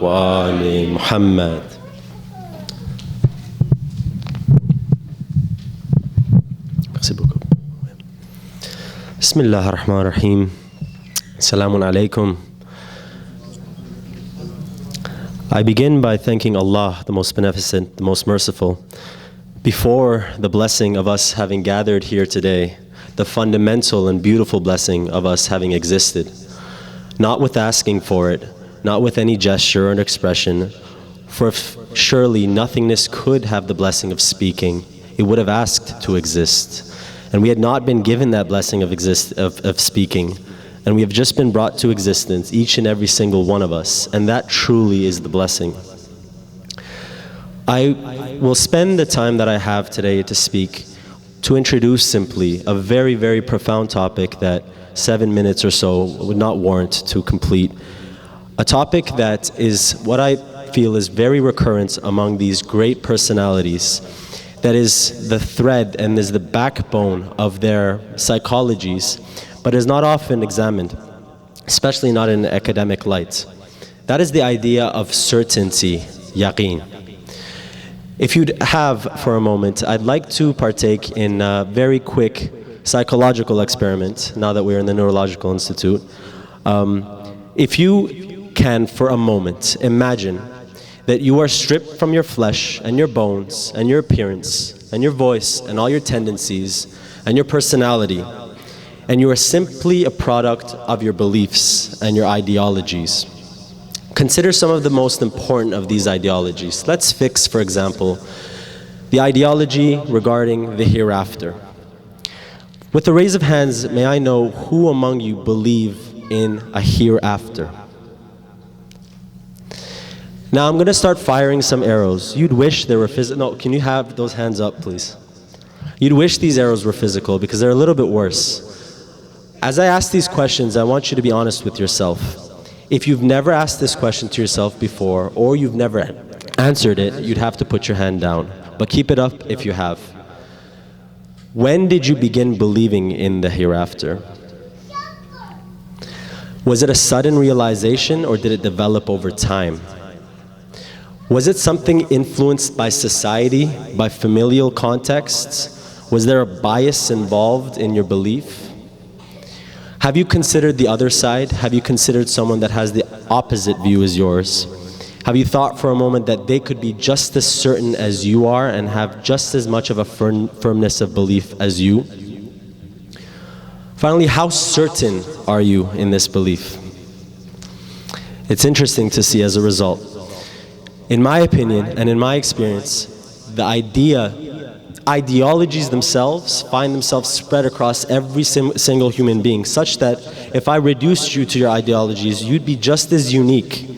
وآل محمد. Merci beaucoup. Bismillah ar-Rahman ar-Rahim. Assalamu alaikum. I begin by thanking Allah, the most beneficent, the most merciful, before the blessing of us having gathered here today, the fundamental and beautiful blessing of us having existed, not with asking for it, not with any gesture or expression, for if surely nothingness could have the blessing of speaking, it would have asked to exist. And we had not been given that blessing of speaking, and we have just been brought to existence, each and every single one of us, and that truly is the blessing. I will spend the time that I have today to speak to introduce simply a very, very profound topic that 7 minutes or so would not warrant to complete. A topic that is what I feel is very recurrent among these great personalities, that is the thread and is the backbone of their psychologies, but is not often examined, especially not in academic light. That is the idea of certainty, yaqeen. If you'd have for a moment, I'd like to partake in a very quick psychological experiment, now that we're in the Neurological Institute. If you can for a moment imagine that you are stripped from your flesh and your bones and your appearance and your voice and all your tendencies and your personality, and you are simply a product of your beliefs and your ideologies. Consider some of the most important of these ideologies. Let's fix, for example, the ideology regarding the hereafter. With a raise of hands, may I know who among you believe in a hereafter? Now I'm going to start firing some arrows. You'd wish there were physical. No, can you have those hands up, please? You'd wish these arrows were physical because they're a little bit worse. As I ask these questions, I want you to be honest with yourself. If you've never asked this question to yourself before, or you've never answered it, you'd have to put your hand down. But keep it up if you have. When did you begin believing in the hereafter? Was it a sudden realization, or did it develop over time? Was it something influenced by society, by familial contexts? Was there a bias involved in your belief? Have you considered the other side? Have you considered someone that has the opposite view as yours? Have you thought for a moment that they could be just as certain as you are and have just as much of a firmness of belief as you? Finally, how certain are you in this belief? It's interesting to see as a result. In my opinion and in my experience, the ideologies themselves find themselves spread across every single human being, such that if I reduced you to your ideologies, you'd be just as unique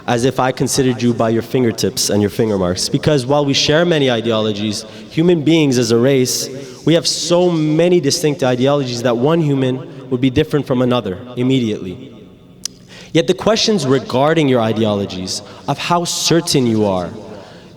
as if I considered you by your fingertips and your finger marks. Because while we share many ideologies, human beings as a race, we have so many distinct ideologies that one human would be different from another immediately. Yet the questions regarding your ideologies, of how certain you are,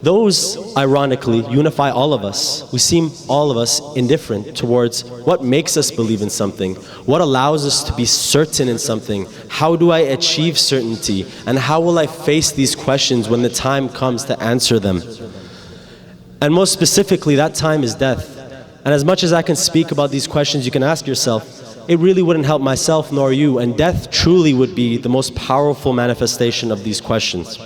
those, ironically, unify all of us. We seem, all of us, indifferent towards what makes us believe in something, what allows us to be certain in something, how do I achieve certainty, and how will I face these questions when the time comes to answer them. And most specifically, that time is death. And as much as I can speak about these questions, you can ask yourself, it really wouldn't help myself nor you, and death truly would be the most powerful manifestation of these questions.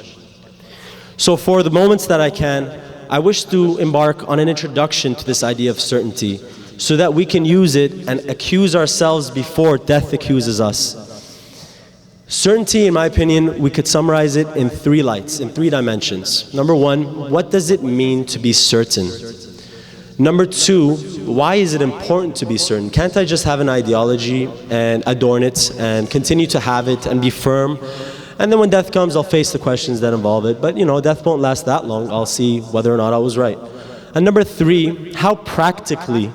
So for the moments that I can, I wish to embark on an introduction to this idea of certainty so that we can use it and accuse ourselves before death accuses us. Certainty, in my opinion, we could summarize it in three lights, in three dimensions. Number one, what does it mean to be certain? Number two, why is it important to be certain? Can't I just have an ideology and adorn it and continue to have it and be firm? And then when death comes, I'll face the questions that involve it. But you know, death won't last that long. I'll see whether or not I was right. And number three, how practically,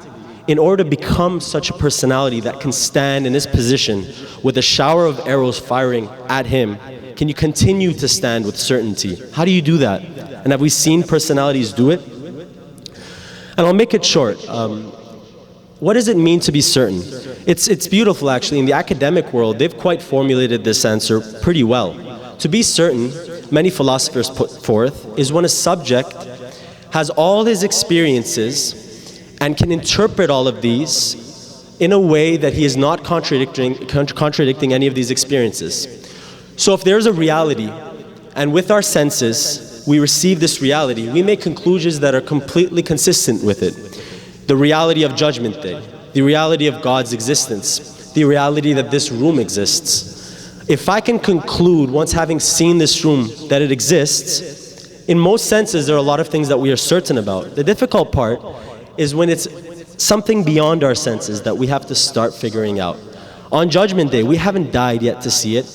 in order to become such a personality that can stand in this position with a shower of arrows firing at him, can you continue to stand with certainty? How do you do that? And have we seen personalities do it? And I'll make it short. What does it mean to be certain? It's beautiful actually. In the academic world, they've quite formulated this answer pretty well. To be certain many philosophers put forth is when a subject has all his experiences and can interpret all of these in a way that he is not contradicting any of these experiences. So if there's a reality, and with our senses we receive this reality, we make conclusions that are completely consistent with it. The reality of Judgment Day, the reality of God's existence, the reality that this room exists. If I can conclude, once having seen this room, that it exists, in most senses there are a lot of things that we are certain about. The difficult part is when it's something beyond our senses that we have to start figuring out. On Judgment Day, we haven't died yet to see it.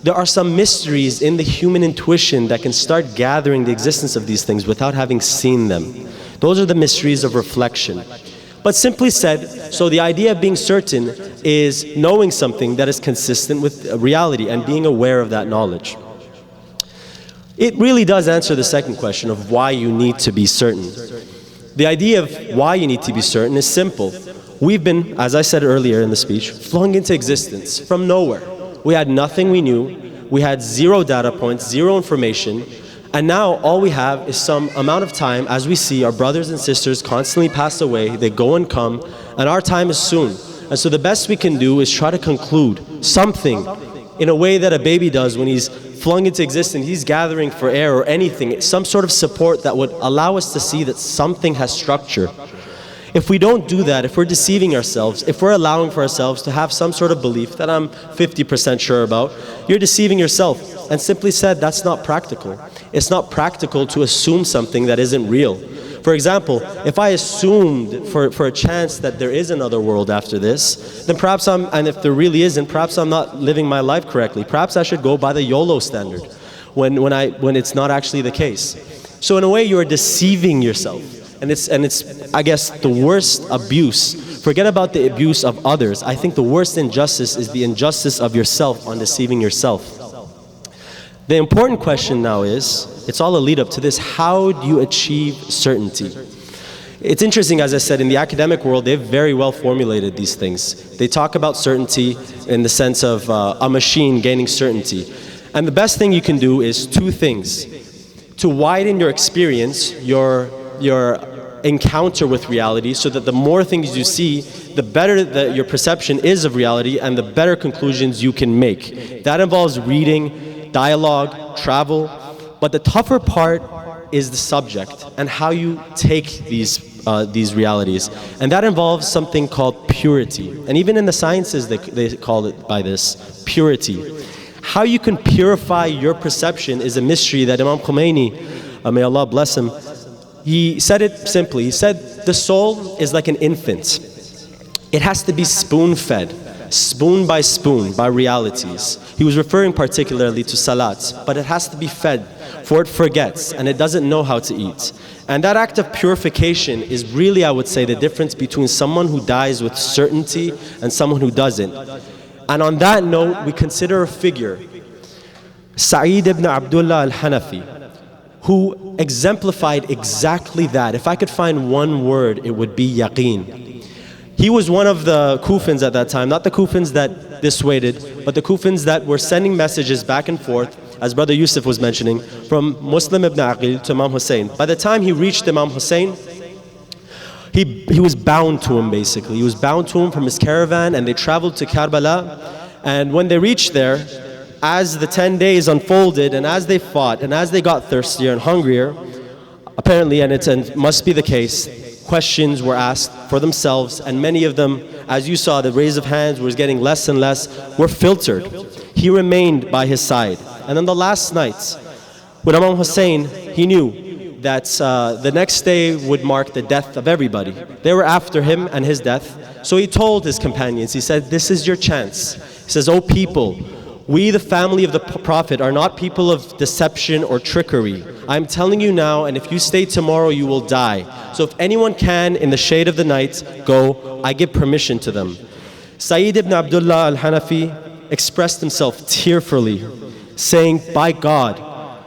There are some mysteries in the human intuition that can start gathering the existence of these things without having seen them. Those are the mysteries of reflection. But simply said, so the idea of being certain is knowing something that is consistent with reality and being aware of that knowledge. It really does answer the second question of why you need to be certain. The idea of why you need to be certain is simple. We've been, as I said earlier in the speech, flung into existence from nowhere. We had nothing we knew, we had zero data points, zero information, and now all we have is some amount of time as we see our brothers and sisters constantly pass away, they go and come, and our time is soon. And so the best we can do is try to conclude something in a way that a baby does when he's flung into existence. He's gathering for air or anything, some sort of support that would allow us to see that something has structure. If we don't do that, if we're deceiving ourselves, if we're allowing for ourselves to have some sort of belief that I'm 50% sure about, you're deceiving yourself. And simply said, that's not practical. It's not practical to assume something that isn't real. For example, if I assumed for a chance that there is another world after this, then perhaps and if there really isn't, perhaps I'm not living my life correctly. Perhaps I should go by the YOLO standard when it's not actually the case. So in a way, you are deceiving yourself. And it's, I guess, the worst abuse. Forget about the abuse of others. I think the worst injustice is the injustice of yourself on deceiving yourself. The important question now is, it's all a lead up to this, how do you achieve certainty? It's interesting, as I said, in the academic world, they've very well formulated these things. They talk about certainty in the sense of a machine gaining certainty. And the best thing you can do is two things. To widen your experience, your encounter with reality, so that the more things you see, the better that your perception is of reality and the better conclusions you can make. That involves reading, dialogue, travel, but the tougher part is the subject and how you take these realities. And that involves something called purity. And even in the sciences they call it by this, purity. How you can purify your perception is a mystery that Imam Khomeini, may Allah bless him, he said it simply. He said the soul is like an infant. It has to be spoon-fed, spoon by realities. He was referring particularly to salat, but it has to be fed, for it forgets and it doesn't know how to eat. And that act of purification is really, I would say, the difference between someone who dies with certainty and someone who doesn't. And on that note, we consider a figure, Sa'id ibn Abdullah al-Hanafi, who exemplified exactly that. If I could find one word, it would be yaqeen. He was one of the Kufans at that time, not the Kufans that dissuaded, but the Kufans that were sending messages back and forth, as Brother Yusuf was mentioning, from Muslim ibn Aqil to Imam Hussein. By the time he reached Imam Hussein, he was bound to him basically. He was bound to him from his caravan, and they traveled to Karbala. And when they reached there, as the 10 days unfolded and as they fought and as they got thirstier and hungrier, apparently, and it must be the case, questions were asked for themselves, and many of them, as you saw, the raise of hands was getting less and less, were filtered. He remained by his side. And on the last night, with Imam Hussein, he knew that the next day would mark the death of everybody. They were after him and his death. So he told his companions, he said, this is your chance. He says, "O people, we, the family of the Prophet, are not people of deception or trickery. I'm telling you now, and if you stay tomorrow, you will die. So if anyone can, in the shade of the night, go, I give permission to them." Sa'id ibn Abdullah al-Hanafi expressed himself tearfully, saying, "By God,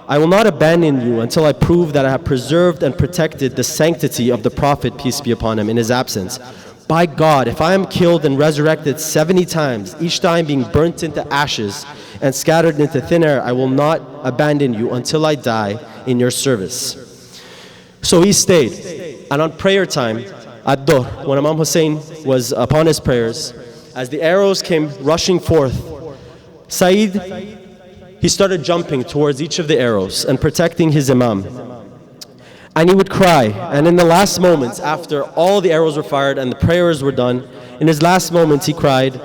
I will not abandon you until I prove that I have preserved and protected the sanctity of the Prophet, peace be upon him, in his absence. By God, if I am killed and resurrected 70 times, each time being burnt into ashes, and scattered into thin air, I will not abandon you until I die in your service. So he stayed. And on prayer time, at Dhuhr, when Imam Hussein was upon his prayers, as the arrows came rushing forth, Saeed, he started jumping towards each of the arrows and protecting his Imam. And he would cry, and in the last moments, after all the arrows were fired and the prayers were done, in his last moments he cried,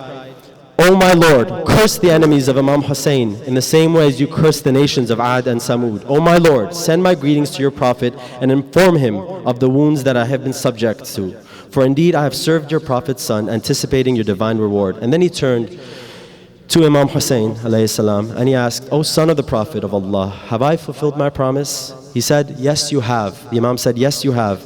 "O my Lord, curse the enemies of Imam Hussein in the same way as you cursed the nations of Ad and Samud. O my Lord, send my greetings to your Prophet and inform him of the wounds that I have been subject to. For indeed I have served your Prophet's son, anticipating your divine reward." And then he turned to Imam Hussein alayhi salam, and he asked, "O son of the Prophet of Allah, have I fulfilled my promise?" He said, "Yes, you have." The Imam said, "Yes, you have."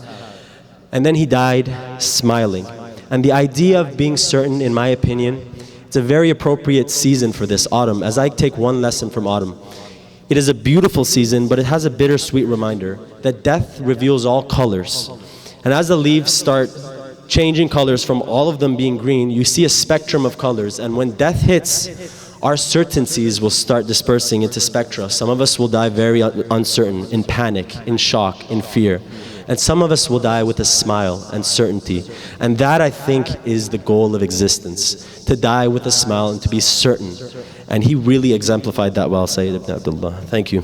And then he died smiling. And the idea of being certain, in my opinion, it's a very appropriate season for this autumn. As I take one lesson from autumn, it is a beautiful season, but it has a bittersweet reminder that death reveals all colors. And as the leaves start changing colors from all of them being green, you see a spectrum of colors. And when death hits, our certainties will start dispersing into spectra. Some of us will die very uncertain, in panic, in shock, in fear. And some of us will die with a smile and certainty. And that, I think, is the goal of existence, to die with a smile and to be certain. And he really exemplified that well, Sayyid ibn Abdullah. Thank you.